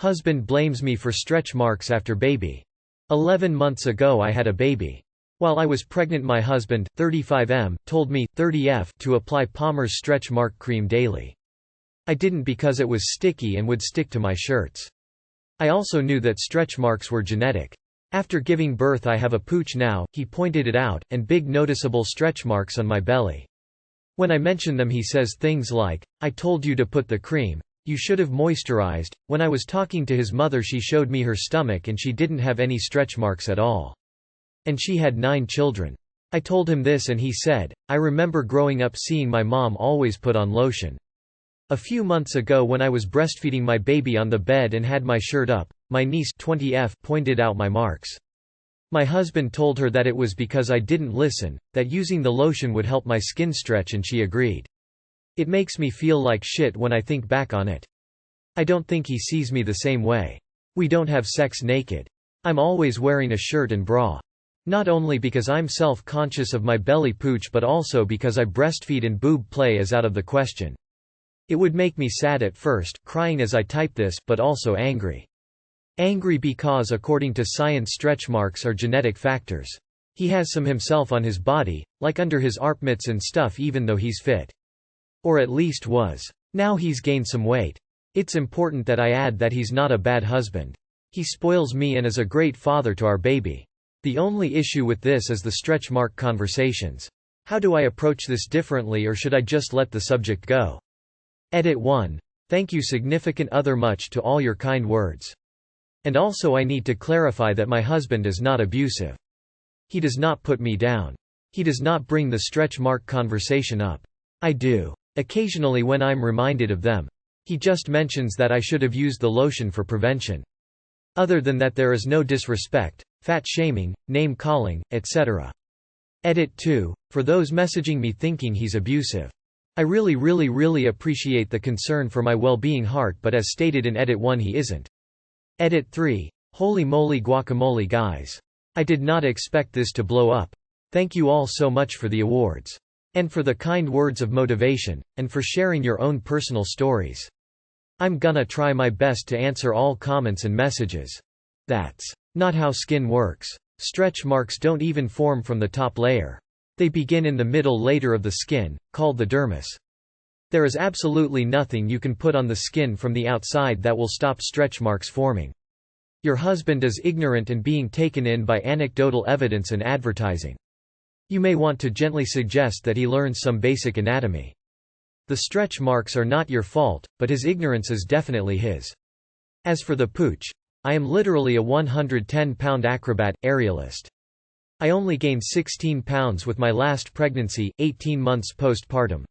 Husband blames me for stretch marks after baby. 11 months ago I had a baby. While I was pregnant my husband, 35M, told me, 30F, to apply Palmer's stretch mark cream daily. I didn't because it was sticky and would stick to my shirts. I also knew that stretch marks were genetic. After giving birth I have a pooch now, he pointed it out, and big noticeable stretch marks on my belly. When I mention them he says things like, I told you to put the cream. You should have moisturized. When I was talking to his mother she showed me her stomach and she didn't have any stretch marks at all. And she had 9 children. I told him this and he said, I remember growing up seeing my mom always put on lotion. A few months ago when I was breastfeeding my baby on the bed and had my shirt up, my niece 20F pointed out my marks. My husband told her that it was because I didn't listen, that using the lotion would help my skin stretch and she agreed. It makes me feel like shit when I think back on it. I don't think he sees me the same way. We don't have sex naked. I'm always wearing a shirt and bra. Not only because I'm self-conscious of my belly pooch but also because I breastfeed and boob play is out of the question. It would make me sad at first, crying as I type this, but also angry. Angry because according to science stretch marks are genetic factors. He has some himself on his body, like under his armpits and stuff even though he's fit. Or at least was. Now he's gained some weight. It's important that I add that he's not a bad husband. He spoils me and is a great father to our baby. The only issue with this is the stretch mark conversations. How do I approach this differently or should I just let the subject go? Edit 1. Thank you significant other much to all your kind words. And also I need to clarify that my husband is not abusive. He does not put me down. He does not bring the stretch mark conversation up. I do. Occasionally when I'm reminded of them. He just mentions that I should have used the lotion for prevention. Other than that there is no disrespect, fat shaming, name calling, etc. Edit 2. For those messaging me thinking he's abusive. I really appreciate the concern for my well-being heart but as stated in Edit 1 he isn't. Edit 3. Holy moly guacamole guys. I did not expect this to blow up. Thank you all so much for the awards. And for the kind words of motivation, and for sharing your own personal stories. I'm gonna try my best to answer all comments and messages. That's not how skin works. Stretch marks don't even form from the top layer. They begin in the middle layer of the skin, called the dermis. There is absolutely nothing you can put on the skin from the outside that will stop stretch marks forming. Your husband is ignorant and being taken in by anecdotal evidence and advertising. You may want to gently suggest that he learns some basic anatomy. The stretch marks are not your fault, but his ignorance is definitely his. As for the pooch, I am literally a 110-pound acrobat, aerialist. I only gained 16 pounds with my last pregnancy, 18 months postpartum.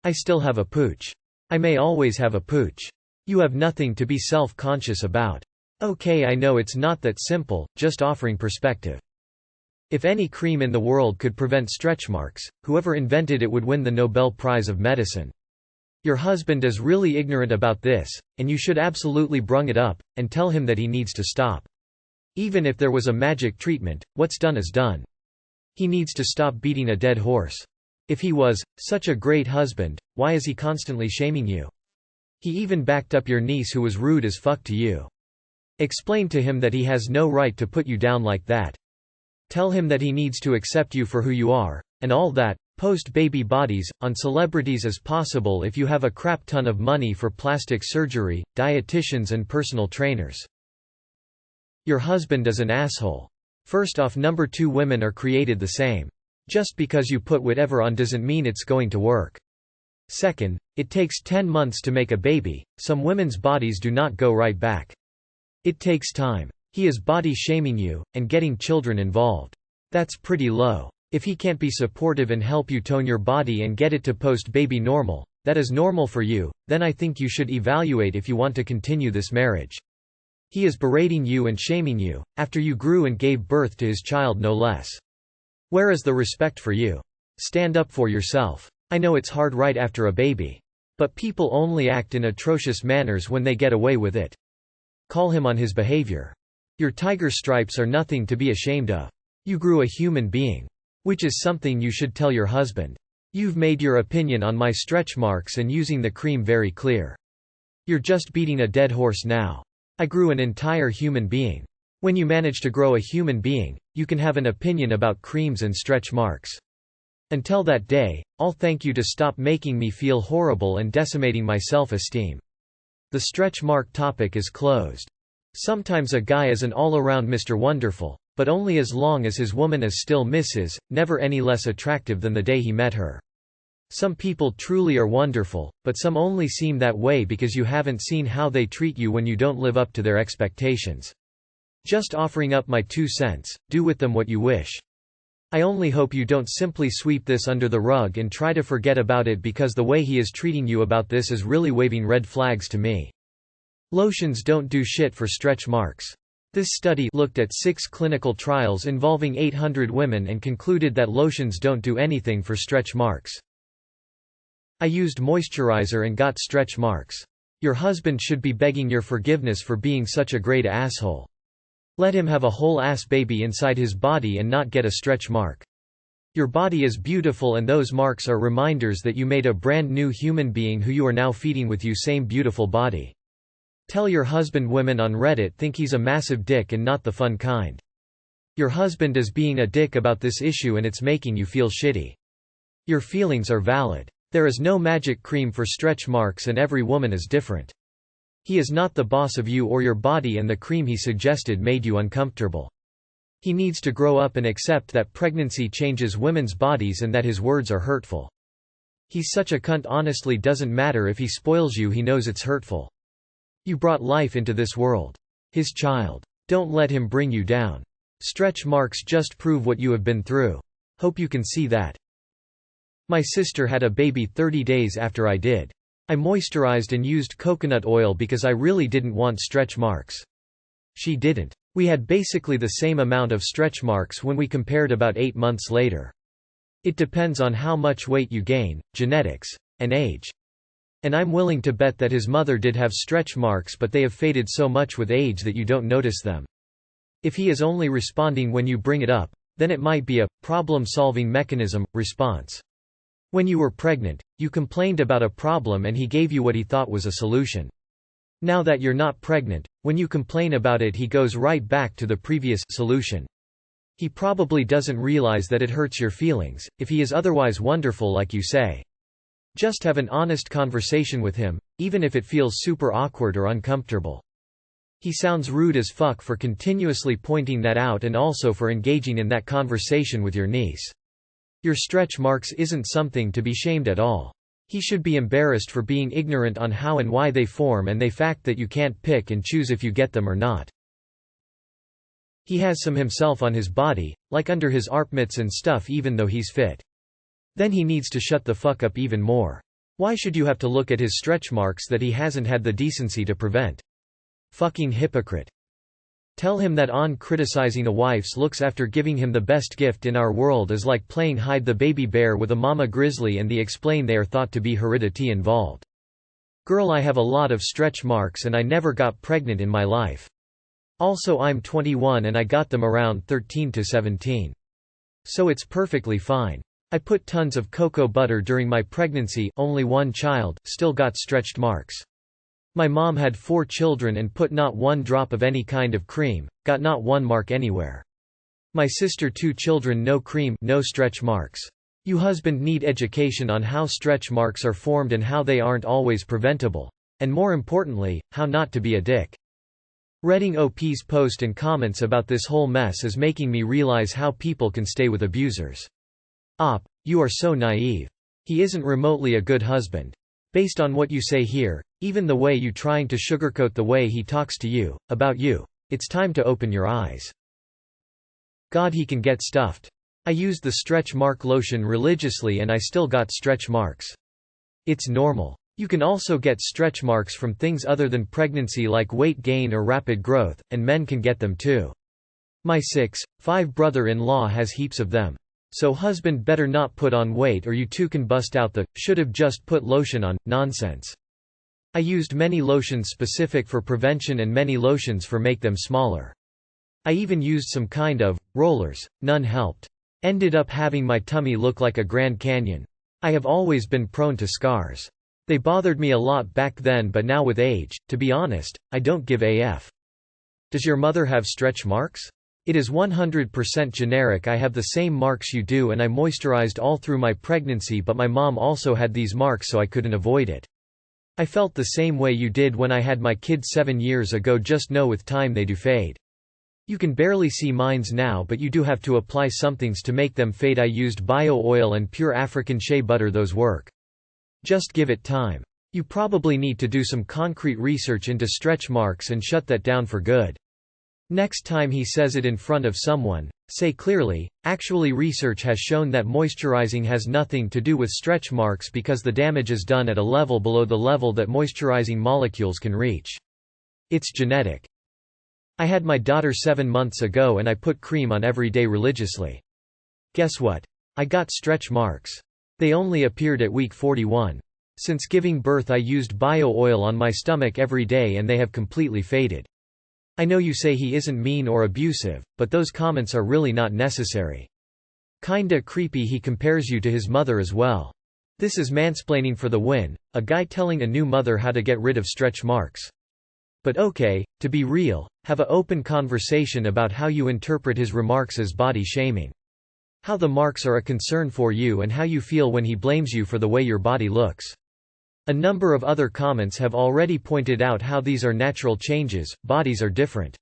I still have a pooch. I may always have a pooch. You have nothing to be self-conscious about. Okay, I know it's not that simple, just offering perspective. If any cream in the world could prevent stretch marks, whoever invented it would win the Nobel Prize of Medicine. Your husband is really ignorant about this, and you should absolutely bring it up, and tell him that he needs to stop. Even if there was a magic treatment, what's done is done. He needs to stop beating a dead horse. If he was such a great husband, why is he constantly shaming you? He even backed up your niece who was rude as fuck to you. Explain to him that he has no right to put you down like that. Tell him that he needs to accept you for who you are, and all that. Post baby bodies on celebrities as possible if you have a crap ton of money for plastic surgery, dietitians and personal trainers. Your husband is an asshole. First off, number 2, women are created the same. Just because you put whatever on doesn't mean it's going to work. Second, it takes 10 months to make a baby. Some women's bodies do not go right back. It takes time. He is body shaming you, and getting children involved. That's pretty low. If he can't be supportive and help you tone your body and get it to post-baby normal, that is normal for you, then I think you should evaluate if you want to continue this marriage. He is berating you and shaming you, after you grew and gave birth to his child no less. Where is the respect for you? Stand up for yourself. I know it's hard right after a baby. But people only act in atrocious manners when they get away with it. Call him on his behavior. Your tiger stripes are nothing to be ashamed of. You grew a human being. Which is something you should tell your husband. You've made your opinion on my stretch marks and using the cream very clear. You're just beating a dead horse now. I grew an entire human being. When you manage to grow a human being, you can have an opinion about creams and stretch marks. Until that day, I'll thank you to stop making me feel horrible and decimating my self-esteem. The stretch mark topic is closed. Sometimes a guy is an all-around Mr. Wonderful, but only as long as his woman is still Mrs., never any less attractive than the day he met her. Some people truly are wonderful, but some only seem that way because you haven't seen how they treat you when you don't live up to their expectations. Just offering up my 2 cents, do with them what you wish. I only hope you don't simply sweep this under the rug and try to forget about it, because the way he is treating you about this is really waving red flags to me. Lotions don't do shit for stretch marks. This study looked at 6 clinical trials involving 800 women and concluded that lotions don't do anything for stretch marks. I used moisturizer and got stretch marks. Your husband should be begging your forgiveness for being such a great asshole. Let him have a whole ass baby inside his body and not get a stretch mark. Your body is beautiful, and those marks are reminders that you made a brand new human being who you are now feeding with you same beautiful body. Tell your husband women on Reddit think he's a massive dick and not the fun kind. Your husband is being a dick about this issue and it's making you feel shitty. Your feelings are valid. There is no magic cream for stretch marks and every woman is different. He is not the boss of you or your body, and the cream he suggested made you uncomfortable. He needs to grow up and accept that pregnancy changes women's bodies and that his words are hurtful. He's such a cunt, honestly doesn't matter if he spoils you, he knows it's hurtful. You brought life into this world. His child. Don't let him bring you down. Stretch marks just prove what you have been through. Hope you can see that. My sister had a baby 30 days after I did. I moisturized and used coconut oil because I really didn't want stretch marks. She didn't. We had basically the same amount of stretch marks when we compared about 8 months later. It depends on how much weight you gain, genetics, and age. And I'm willing to bet that his mother did have stretch marks, but they have faded so much with age that you don't notice them. If he is only responding when you bring it up, then it might be a problem-solving mechanism response. When you were pregnant, you complained about a problem and he gave you what he thought was a solution. Now that you're not pregnant, when you complain about it, he goes right back to the previous solution. He probably doesn't realize that it hurts your feelings, if he is otherwise wonderful like you say. Just have an honest conversation with him, even if it feels super awkward or uncomfortable. He sounds rude as fuck for continuously pointing that out, and also for engaging in that conversation with your niece. Your stretch marks isn't something to be shamed at all. He should be embarrassed for being ignorant on how and why they form, and the fact that you can't pick and choose if you get them or not. He has some himself on his body, like under his armpits and stuff, even though he's fit. Then he needs to shut the fuck up even more. Why should you have to look at his stretch marks that he hasn't had the decency to prevent? Fucking hypocrite. Tell him that on criticizing a wife's looks after giving him the best gift in our world is like playing hide the baby bear with a mama grizzly, and explain they are thought to be heredity involved. Girl, I have a lot of stretch marks and I never got pregnant in my life. Also, I'm 21 and I got them around 13 to 17. So it's perfectly fine. I put tons of cocoa butter during my pregnancy, only 1 child, still got stretched marks. My mom had 4 children and put not 1 drop of any kind of cream, got not 1 mark anywhere. My sister 2 children, no cream, no stretch marks. You husband need education on how stretch marks are formed and how they aren't always preventable. And more importantly, how not to be a dick. Reading OP's post and comments about this whole mess is making me realize how people can stay with abusers. Op, you are so naive. He isn't remotely a good husband. Based on what you say here, even the way you trying to sugarcoat the way he talks to you, about you, it's time to open your eyes. God, he can get stuffed. I used the stretch mark lotion religiously and I still got stretch marks. It's normal. You can also get stretch marks from things other than pregnancy, like weight gain or rapid growth, and men can get them too. My 6'5" brother-in-law has heaps of them. So husband better not put on weight or you too can bust out the "should've just put lotion on" nonsense. I used many lotions specific for prevention and many lotions for make them smaller. I even used some kind of rollers, none helped. Ended up having my tummy look like a Grand Canyon. I have always been prone to scars. They bothered me a lot back then, but now with age, to be honest, I don't give a f. Does your mother have stretch marks? It is 100% generic. I have the same marks you do, and I moisturized all through my pregnancy, but my mom also had these marks, so I couldn't avoid it. I felt the same way you did when I had my kids 7 years ago, just know with time they do fade. You can barely see mines now, but you do have to apply somethings to make them fade. I used bio oil and pure African shea butter, those work. Just give it time. You probably need to do some concrete research into stretch marks and shut that down for good. Next time he says it in front of someone, say clearly, actually research has shown that moisturizing has nothing to do with stretch marks because the damage is done at a level below the level that moisturizing molecules can reach. It's genetic. I had my daughter 7 months ago and I put cream on every day religiously. Guess what? I got stretch marks. They only appeared at week 41. Since giving birth I used bio oil on my stomach every day and they have completely faded. I know you say he isn't mean or abusive, but those comments are really not necessary. Kinda creepy he compares you to his mother as well. This is mansplaining for the win, a guy telling a new mother how to get rid of stretch marks. But okay, to be real, have a open conversation about how you interpret his remarks as body shaming. How the marks are a concern for you and how you feel when he blames you for the way your body looks. A number of other comments have already pointed out how these are natural changes, bodies are different.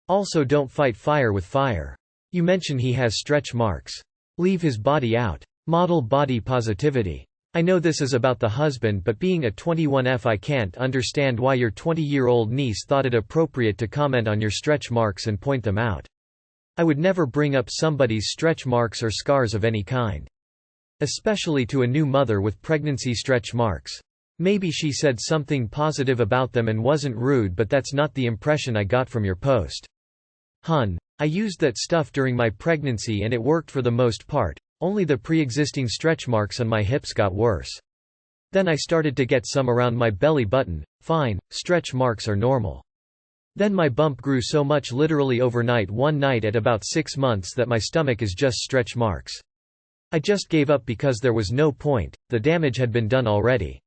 Also, don't fight fire with fire. You mention he has stretch marks. Leave his body out. Model body positivity. I know this is about the husband, but being a 21F, I can't understand why your 20-year-old niece thought it appropriate to comment on your stretch marks and point them out. I would never bring up somebody's stretch marks or scars of any kind. Especially to a new mother with pregnancy stretch marks. Maybe she said something positive about them and wasn't rude, but that's not the impression I got from your post. Hun, I used that stuff during my pregnancy and it worked for the most part, only the pre-existing stretch marks on my hips got worse. Then I started to get some around my belly button, fine, stretch marks are normal. Then my bump grew so much literally overnight one night at about 6 months that my stomach is just stretch marks. I just gave up because there was no point, the damage had been done already.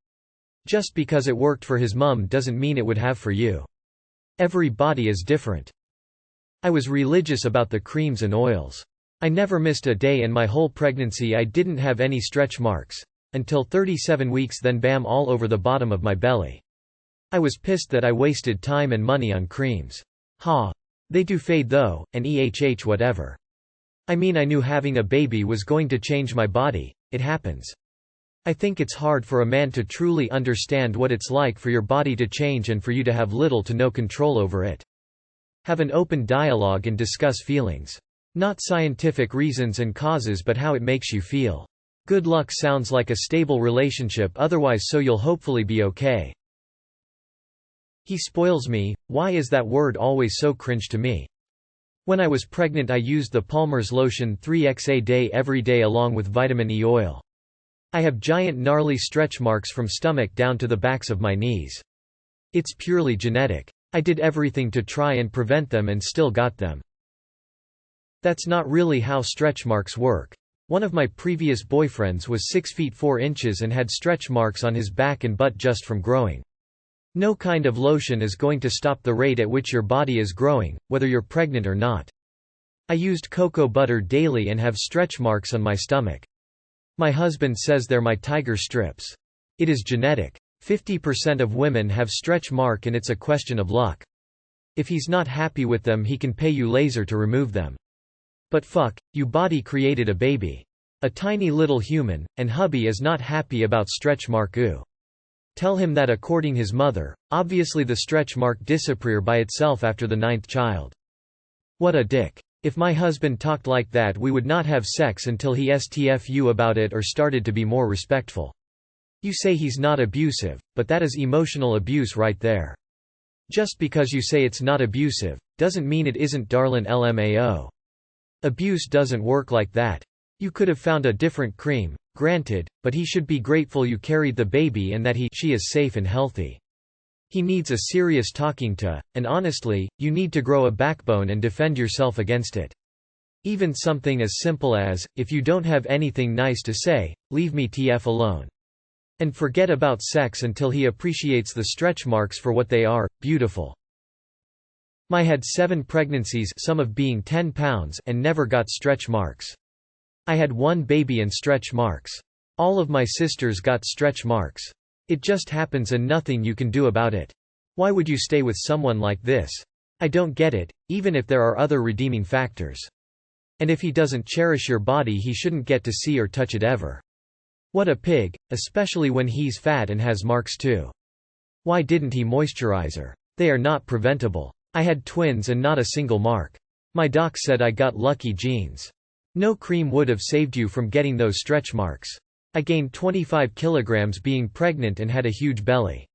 Just because it worked for his mum doesn't mean it would have for you. Every body is different. I was religious about the creams and oils. I never missed a day in my whole pregnancy. I didn't have any stretch marks. Until 37 weeks, then bam, all over the bottom of my belly. I was pissed that I wasted time and money on creams. Ha. They do fade though, and whatever. I mean, I knew having a baby was going to change my body, it happens. I think it's hard for a man to truly understand what it's like for your body to change and for you to have little to no control over it. Have an open dialogue and discuss feelings. Not scientific reasons and causes, but how it makes you feel. Good luck sounds like a stable relationship otherwise, so you'll hopefully be okay. He spoils me. Why is that word always so cringe to me? When I was pregnant I used the Palmer's lotion 3x a day every day along with vitamin E oil. I have giant gnarly stretch marks from stomach down to the backs of my knees. It's purely genetic. I did everything to try and prevent them and still got them. That's not really how stretch marks work. One of my previous boyfriends was 6 feet 4 inches and had stretch marks on his back and butt just from growing. No kind of lotion is going to stop the rate at which your body is growing, whether you're pregnant or not. I used cocoa butter daily and have stretch marks on my stomach. My husband says they're my tiger strips. It is genetic. 50% of women have stretch mark and it's a question of luck. If he's not happy with them he can pay you laser to remove them. But fuck, you body created a baby. A tiny little human, and hubby is not happy about stretch mark. Ooh. Tell him that according his mother, obviously the stretch mark disappear by itself after the 9th child. What a dick. If my husband talked like that we would not have sex until he STFU about it or started to be more respectful. You say he's not abusive, but that is emotional abuse right there. Just because you say it's not abusive, doesn't mean it isn't, darlin' LMAO. Abuse doesn't work like that. You could have found a different cream, granted, but he should be grateful you carried the baby and that she is safe and healthy. He needs a serious talking to, and honestly, you need to grow a backbone and defend yourself against it. Even something as simple as, if you don't have anything nice to say, leave me TF alone. And forget about sex until he appreciates the stretch marks for what they are, beautiful. I had 7 pregnancies, some of being 10 pounds, and never got stretch marks. I had 1 baby and stretch marks. All of my sisters got stretch marks. It just happens and nothing you can do about it. Why would you stay with someone like this? I don't get it, even if there are other redeeming factors. And if he doesn't cherish your body, he shouldn't get to see or touch it ever. What a pig, especially when he's fat and has marks too. Why didn't he moisturize her? They are not preventable. I had twins and not a single mark. My doc said I got lucky genes. No cream would have saved you from getting those stretch marks. I gained 25 kilograms being pregnant and had a huge belly.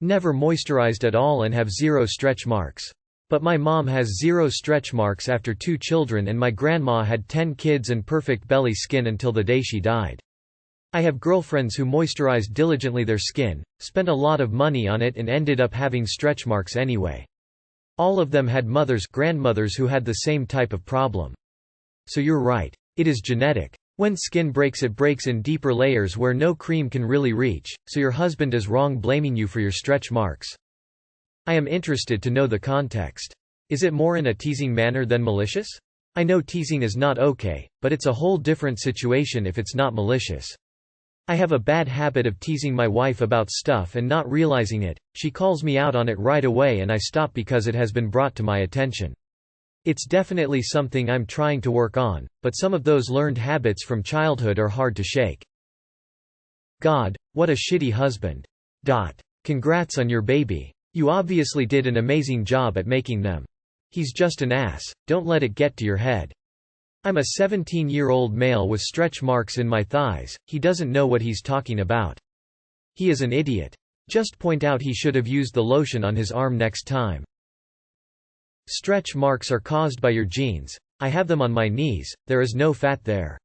Never moisturized at all and have 0 stretch marks. But my mom has 0 stretch marks after 2 children, and my grandma had 10 kids and perfect belly skin until the day she died. I have girlfriends who moisturized diligently their skin, spent a lot of money on it, and ended up having stretch marks anyway. All of them had grandmothers who had the same type of problem. So you're right. It is genetic. When skin breaks, it breaks in deeper layers where no cream can really reach, so your husband is wrong blaming you for your stretch marks. I am interested to know the context. Is it more in a teasing manner than malicious? I know teasing is not okay, but it's a whole different situation if it's not malicious. I have a bad habit of teasing my wife about stuff and not realizing it. She calls me out on it right away and I stop because it has been brought to my attention. It's definitely something I'm trying to work on, but some of those learned habits from childhood are hard to shake. God, what a shitty husband. Congrats on your baby. You obviously did an amazing job at making them. He's just an ass, don't let it get to your head. I'm a 17-year-old male with stretch marks in my thighs, he doesn't know what he's talking about. He is an idiot. Just point out he should have used the lotion on his arm next time. Stretch marks are caused by your genes. I have them on my knees, there is no fat there.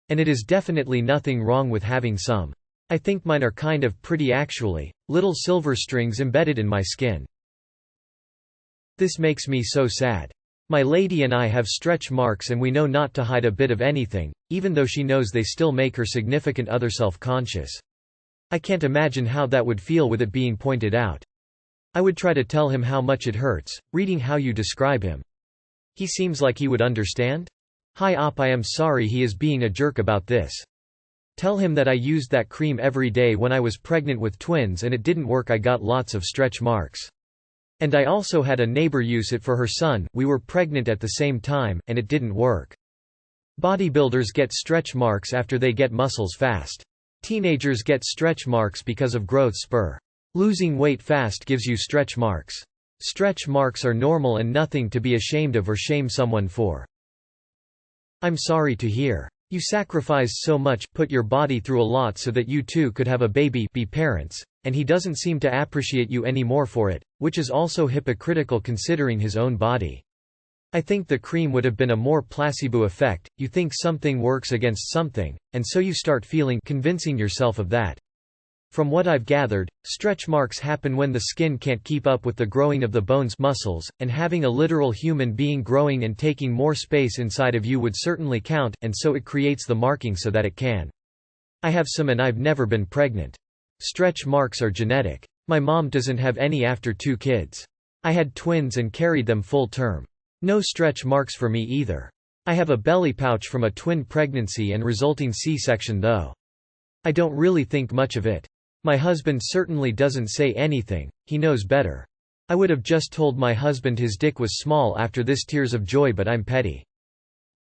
And it is definitely nothing wrong with having some. I think mine are kind of pretty actually, little silver strings embedded in my skin. This makes me so sad. My lady and I have stretch marks and we know not to hide a bit of anything, even though she knows they still make her significant other self-conscious. I can't imagine how that would feel with it being pointed out. I would try to tell him how much it hurts, reading how you describe him. He seems like he would understand? Hi op, I am sorry he is being a jerk about this. Tell him that I used that cream every day when I was pregnant with twins and it didn't work, I got lots of stretch marks. And I also had a neighbor use it for her son, we were pregnant at the same time, and it didn't work. Bodybuilders get stretch marks after they get muscles fast. Teenagers get stretch marks because of growth spur. Losing weight fast gives you stretch marks. Stretch marks are normal and nothing to be ashamed of or shame someone for. I'm sorry to hear. You sacrificed so much, put your body through a lot so that you two could have a baby, be parents, and he doesn't seem to appreciate you anymore for it, which is also hypocritical considering his own body. I think the cream would have been a more placebo effect. You think something works against something, and so you start convincing yourself of that. From what I've gathered, stretch marks happen when the skin can't keep up with the growing of the bones, muscles, and having a literal human being growing and taking more space inside of you would certainly count, and so it creates the marking so that it can. I have some and I've never been pregnant. Stretch marks are genetic. My mom doesn't have any after 2 kids. I had twins and carried them full term. No stretch marks for me either. I have a belly pouch from a twin pregnancy and resulting C-section though. I don't really think much of it. My husband certainly doesn't say anything, he knows better. I would have just told my husband his dick was small after this, tears of joy, but I'm petty.